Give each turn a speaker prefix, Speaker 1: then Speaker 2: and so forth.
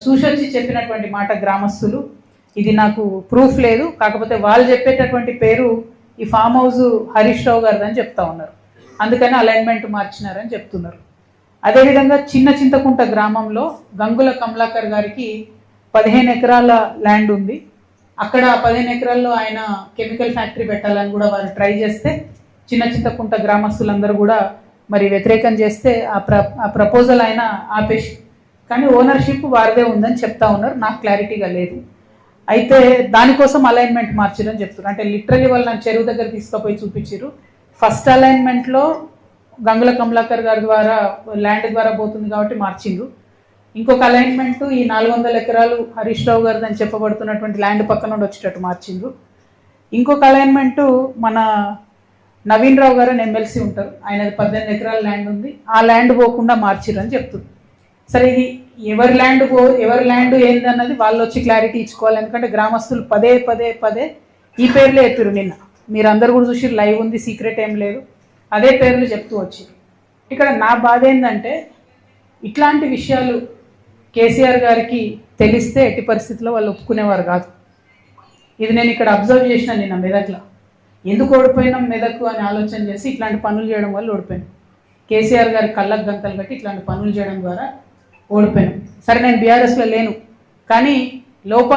Speaker 1: చూసొచ్చి చెప్పినటువంటి మాట గ్రామస్తులు. ఇది నాకు ప్రూఫ్ లేదు, కాకపోతే వాళ్ళు చెప్పేటటువంటి పేరు ఈ ఫామ్ హౌస్ హరీష్ రావు గారిదని చెప్తా ఉన్నారు, అందుకని అలైన్మెంట్ మార్చినారని చెప్తున్నారు. అదేవిధంగా చిన్న చింతకుంట గ్రామంలో గంగుల కమలాకర్ గారికి 15 ఎకరాల ల్యాండ్ ఉంది. అక్కడ 15 ఎకరాల్లో ఆయన కెమికల్ ఫ్యాక్టరీ పెట్టాలని కూడా వారు ట్రై చేస్తే చిన్న చింతకుంట గ్రామస్తులందరూ కూడా మరి వ్యతిరేకం చేస్తే ఆ ప్రపోజల్ ఆయన ఆపేసి, కానీ ఓనర్షిప్ వారిదే ఉందని చెప్తా ఉన్నారు. నాకు క్లారిటీగా లేదు. అయితే దానికోసం అలైన్మెంట్ మార్చిరని చెప్తున్నారు. అంటే లిటరలీ వాళ్ళు నన్ను చెరువు దగ్గర తీసుకుపోయి చూపించారు. ఫస్ట్ అలైన్మెంట్లో గంగుల కమలాకర్ గారి ద్వారా ల్యాండ్ ద్వారా పోతుంది కాబట్టి మార్చిండ్రు. ఇంకొక అలైన్మెంట్ ఈ 400 ఎకరాలు హరీష్ రావు గారిది అని చెప్పబడుతున్నటువంటి ల్యాండ్ పక్కన నుండి వచ్చేటట్టు మార్చిండ్రు. ఇంకొక అలైన్మెంటు మన నవీన్ రావు గారు అని ఎమ్మెల్సీ ఉంటారు, ఆయనది 18 ఎకరాల ల్యాండ్ ఉంది, ఆ ల్యాండ్ పోకుండా మార్చిర్రు అని చెప్తుంది. సరే, ఇది ఎవరి ల్యాండ్ ఏందన్నది వాళ్ళు వచ్చి క్లారిటీ ఇచ్చుకోవాలి. ఎందుకంటే గ్రామస్తులు పదే పదే పదే ఈ పేర్లే చెప్పారు. నిన్న మీరు అందరు కూడా చూసి లైవ్ ఉంది, సీక్రెట్ ఏం లేదు, అదే పేర్లు చెప్తూ వచ్చారు. ఇక్కడ నా బాధ ఏంటంటే ఇట్లాంటి విషయాలు కేసీఆర్ గారికి తెలిస్తే ఎట్టి పరిస్థితుల్లో వాళ్ళు ఒప్పుకునేవారు కాదు. ఇది నేను ఇక్కడ అబ్జర్వ్ చేసిన నిన్న మెదక్లో. ఎందుకు ఓడిపోయినాం మెదక్ అని ఆలోచన చేసి ఇట్లాంటి పనులు చేయడం వల్ల ఓడిపోయాను. కేసీఆర్ గారి కళ్ళకు గంతలు కట్టి ఇట్లాంటి పనులు చేయడం ద్వారా ఓడిపోయాను. సరే, నేను బీఆర్ఎస్లో లేను, కానీ